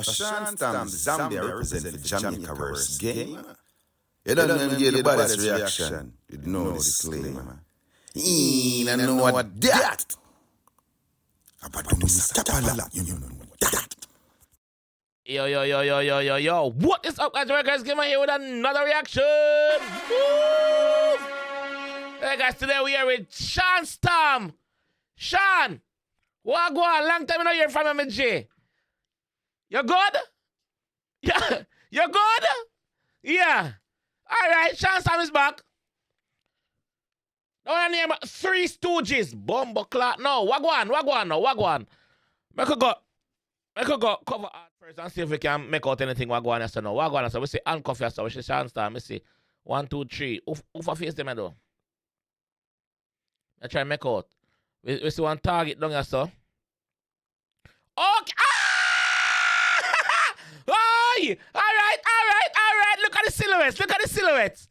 Shawn Zambia represent the JAMAICA'S game. You don't even get the baddest reaction. You know the disclaimer. I know what that. About to stop a lot, you know that. Yo. What is up, guys? JAMAICA'S Gamer here with another reaction. Woo! Hey, guys, today we are with Shawn. Shawn, what go on? Long time I know you're from MJ. You good? Yeah. You good? Yeah. All right, Shawn is back. Now I name three Stooges. Bumbo clock. No, wagwan. I could go cover art first and see if we can make out anything wagwan. So no, wagwan. So we say uncoffee. So we say Shawn. We say 1, 2, 3. Who face them though? I try and make out. We see one target down here, so. Okay. Oh! Alright. Look at the silhouettes.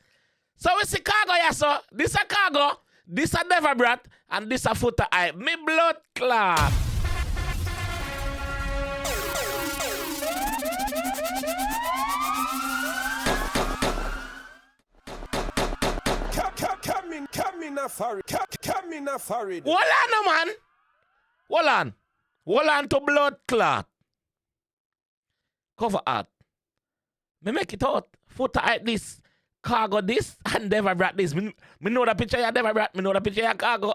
So we see cargo here, so. This a cargo, this a never brat, and this a footer eye. Me blood clot. Come in a furry. Hold on, no, man. Hold on to blood clot. Cover art. Me make it out. Footer like this. Cargo this. And never brat this. Me know the picture you never brat. Me know the picture you cargo.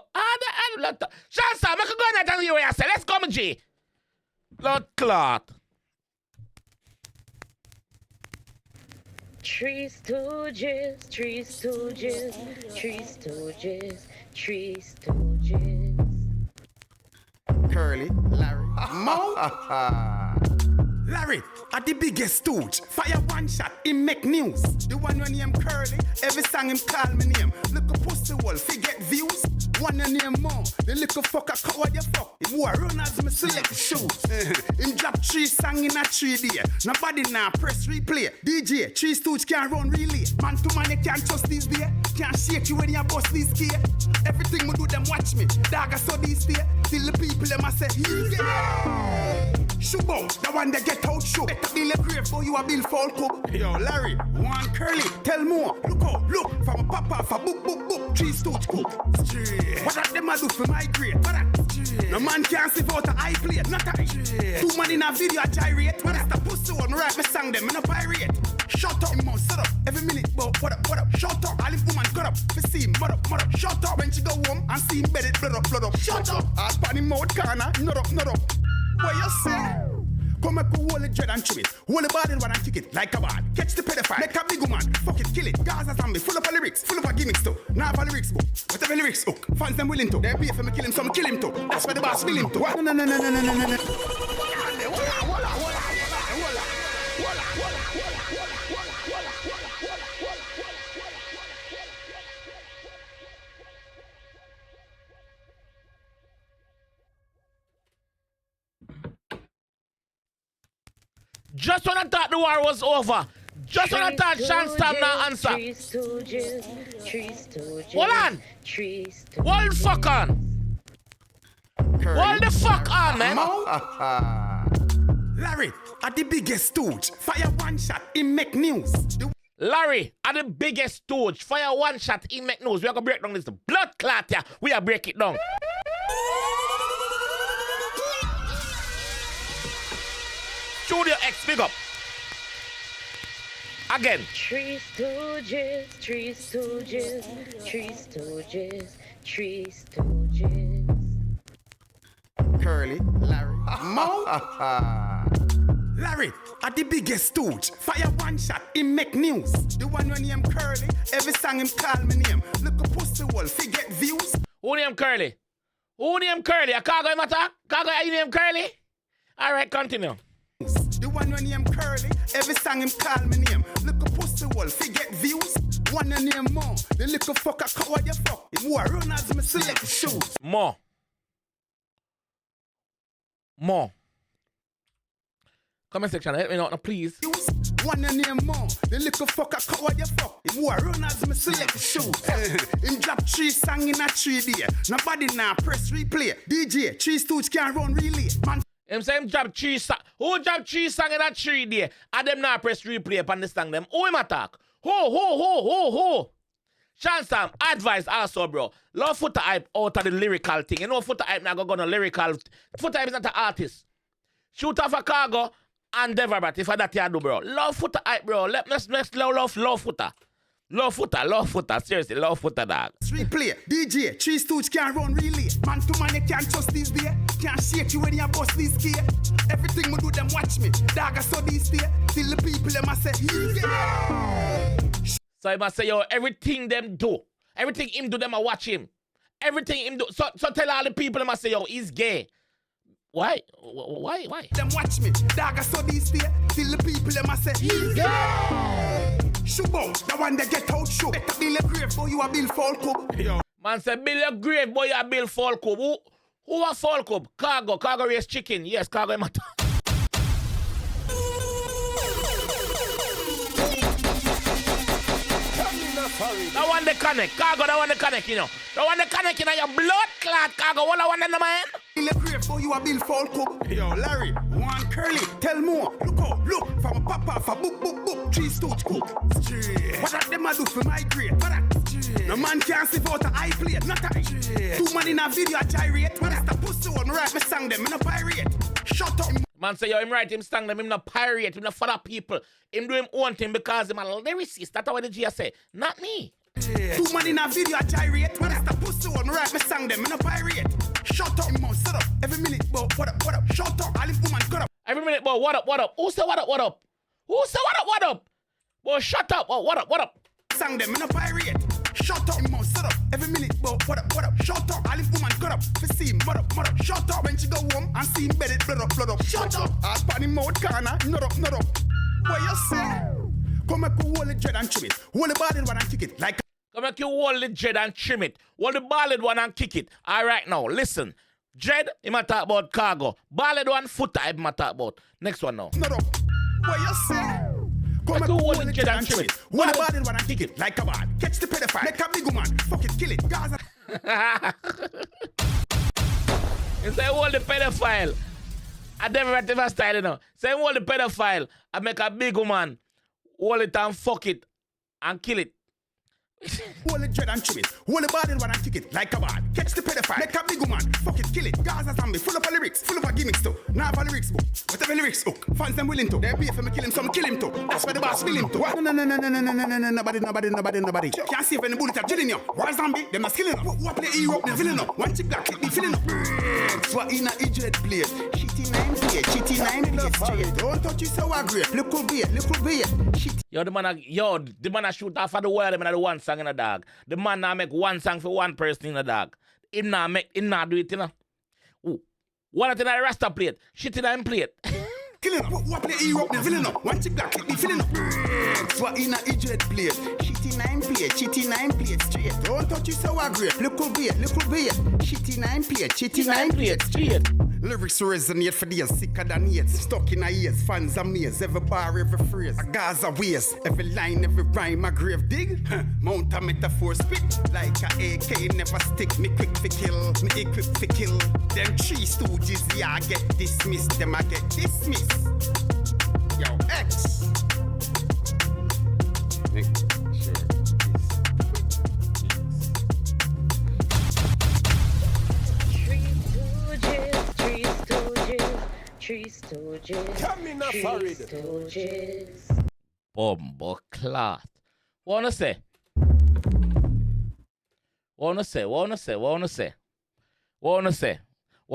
Shawn, make a go and tell you what I say. Let's come, G. Blood clot. Three Stooges. Curly, Larry, Mo. Larry, at the biggest stooge. Fire one shot, him make news. The one when him Curly, every song him call me name. Look a pussy wolf, he get views. One your name more, the little fucker cover your fuck. Him war runners, me select shoes. Him drop 3 song in a 3 day. Nobody now press replay. DJ, 3 stooge can't run relay. Man to man, you can't trust these day. Can't shake you when you bust these key. Everything we do, them watch me. Dog, I saw these day. Till the people, them I say, here you go. Shubo, the one that get out show. Better build a grave for you a bill for cook. Yo, Larry, one Curly, tell more. Look, from a papa, for book, 3 stooge cook. What that them a do for my grade? What that? No man can't see out a eye plate, not a 2 man in a video a gyrate. What is the pussy one? Me write me song them, me no pirate. Shut up, him mouth, shut up. Every minute, but what up? Shut up, all if woman cut up. For see him, mud up. Shut up, when she go home and see him bedded, blood up. Shut up, all pan him mouth corner, not up. What you say? Come up with hold the dread and chew it. Hold the body one and kick it like a bad. Catch the pedophile, make a big woman. Fuck it, kill it. Gaza zombie, full of lyrics, full of gimmicks too. Now have a lyrics book. Whatever lyrics hook. Fans them willing to. They pay for me kill him, so me kill him too. That's why the boss will him too. What? No. Just when I thought the war was over. Just when I thought Shawn now answer. Three Stooges. Hold on. Hold the fuck on. Hold the fuck on, man. Larry, at the biggest stooge. Fire one shot, him make news. Larry, at the biggest stooge. Fire one shot, he make news. We are going to break down this blood clot here. We are break it down. Studio X, big up. Again. Three Stooges. Curly, Larry, Mo. Larry, at the biggest stooge. Fire one shot, him make news. The one when him Curly, every song him call me name. Look a pussy wolf, he get views. Who name Curly? A cargo him attack? Cargo, you name Curly? Alright, continue. The one when him Curly, every song him call me name. Look a pussy wolf, he get views. One your name more, the little fucker cover your fuck. Him war runners, me select shoes. More. Comment section, help me out now, please. One your name more, the little fucker cover your fuck. Him war runners, me select shoes. Him drop 3 song in a 3 day. Nobody now press replay. DJ, 3 stooge can't run relay. Man. Him say him drop 3 song. Who drop 3 song in that 3 day? And them not press replay upon the song them. Who him attack? Who? Chance time, advice also, bro. Love Foota Hype out of the lyrical thing. You know Foota Hype not go no lyrical. Foota Hype is not an artist. Shoot off a cargo and Deverbrat if I that you do, bro. Love Foota Hype, bro. Let's love Foota. Love Foota. Seriously, love Foota, dog. Replay, DJ, 3 Stooges can't run really. Man to man, they can't trust this day. Can't shake you when you bust this gear. Everything we do, them watch me. Dog, I saw this day. Till the people, them I say, yeah. So I must say, yo, everything them do. Everything him do, them I watch him. Everything him do. So tell all the people, them I say, yo, he's gay. Why? Them watch me. Dog, I saw this day. Till the people, them I say, he's gay. Shubo, the one that get out show. Better build a grave, boy, you a Bill Falco. Man say, build a grave, boy, you a Bill Falco. Who a Falco? Cargo race chicken. Yes, Cargo matter. That one the connect. Cargo, that one the connect, you know. That one the connect, you know, your blood clot, Cargo. What I want in the man? Build a grave, boy, you a Bill Falco. Yo, Larry, one curly, tell more. Look, from a papa, for boop, 3 Stooges cook. What that them a do for my grade? What that? No man can't see out a high plate, not a 2 man in a video a gyrate. What that's the pussy one, right? Me sang them, me no pirate. Shut up. Man say, yo, him right, him sang them, him no pirate, him no father people. Him do him own thing because him a lyricist. That's what the G say. Not me. 2 man in a video a gyrate. What that's the pussy one, right? Me sang them, me no pirate. Shut up, man, shut up. Every minute, boy, what up? Shut up, all woman, cut up. Every minute, boy, what up? Who say what up? Who say what up? Boy, shut up. Oh, what up? Sang them, me no pirate. Shut up, man, shut up. Every minute, boy, what up? Shut up, all woman, cut up. For see him, what up? Shut up. When she go home and see him bedded, blood up. Shut up. Ass pan him mouth corner, not up. What you say? Come make you hold the dread and trim it. Hold the body one and kick it like. Come make you hold the dread and trim it. Hold the ballad one and kick it. All right, now, listen. Dread, he might talk about Cargo. Ballad one, Foota, he might talk about. Next one now. Not up. What you say? Come make you hold the dread and trim it. Hold the body one and kick it like a ball. Catch the pedophile. Make a big woman. Fuck it, kill it. Gaza. He say, hold the pedophile. I never style, you know. Say, hold the pedophile. I make a big woman. Hold it and fuck it. And kill it. Hold the dread and trim it. Hold the body one and kick it like a ball. Catch the pedophile. Make a big woman. Fuck it, kill it. Gaza zombie. Full of lyrics. Full of gimmicks too. Now have a lyrics book. Whatever lyrics hook. Fans them willing to. They pay for me kill him, some kill him too. That's why the boss will him too. What? No. Nobody. Can't see if any bullet are drilling you. War zombie. Them not skilling up. What play hero? They're filling up. One chip black. Be filling up. What in a idiot plate. Shitty 9 plate. Straight. Don't touch it so great. Little bit. Shitty. The man a shoot off of the world, him in the one song in the dog. The man now make one song for one person in the dog. Him not do it, you know. Ooh. One in the Rasta plate, shit in him plate. Killing up, what play hero, they're filling up. One chip black, be filling up. What in a idiot plate. Shitty 9 plate, straight. Don't touch it so great. Little bit. Shitty 9 plate, straight. Lyrics resonate for days, sicker than AIDS. Stuck in our ears, fans amaze. Every bar, every phrase, a Gaza ways. Every line, every rhyme, a grave dig. Mount a metaphor spit like a AK never stick. Me quick for kill, me equip for kill. Them 3 Stooges, yeah, I get dismissed. Them I get dismissed. Yo, X. Make sure Three Stooges. Bumbo clot. Wanna say? Was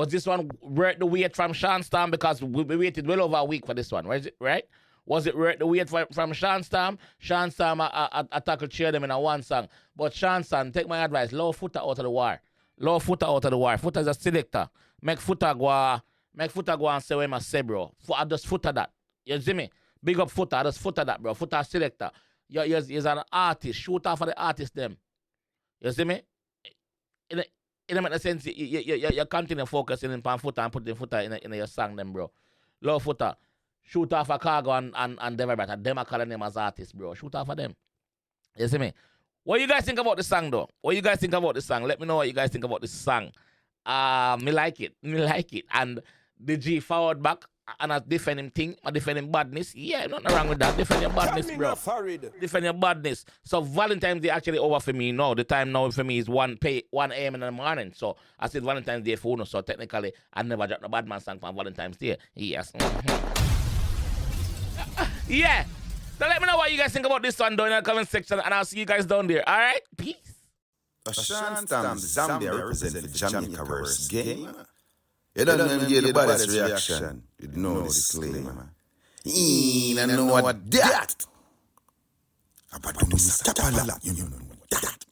this one worth the wait from Shawn Storm? Because we waited well over a week for this one, right? Was it worth the wait from Shawn Storm? Shawn Storm I tackle cheer them in a one song. But Shawn Storm, take my advice, low Foota out of the war. Foota is a selector. Make Foota go and say what I say, bro. I just Foota that. You see me? Big up Foota. I just Foota that, bro. Foota selector. He's an artist. Shoot off for the artist them. You see me? It don't make sense. You continue focusing on Foota and putting Foota in your song them, bro. Love Foota. Shoot off a Cargo and Deverbrat. Them are calling them as artists, bro. Shoot off of them. You see me? What you guys think about the song, though? Let me know what you guys think about this song. Me like it. And the G forward back and I defend him thing, I defend him badness. Yeah, nothing wrong with that. Defend your badness, bro. Defend your badness. So Valentine's Day actually over for me now. The time now for me is 1 a.m. in the morning. So I said Valentine's Day for so technically I never dropped no bad man song for Valentine's Day. Yes. Yeah. So let me know what you guys think about this one down in the comment section and I'll see you guys down there. Alright? Peace. Shawn Zambia represent for JAMAICA'S game. You don't know give the baddest reaction. You know the disclaimer. I know what that. About Mr. Tapala, you know that.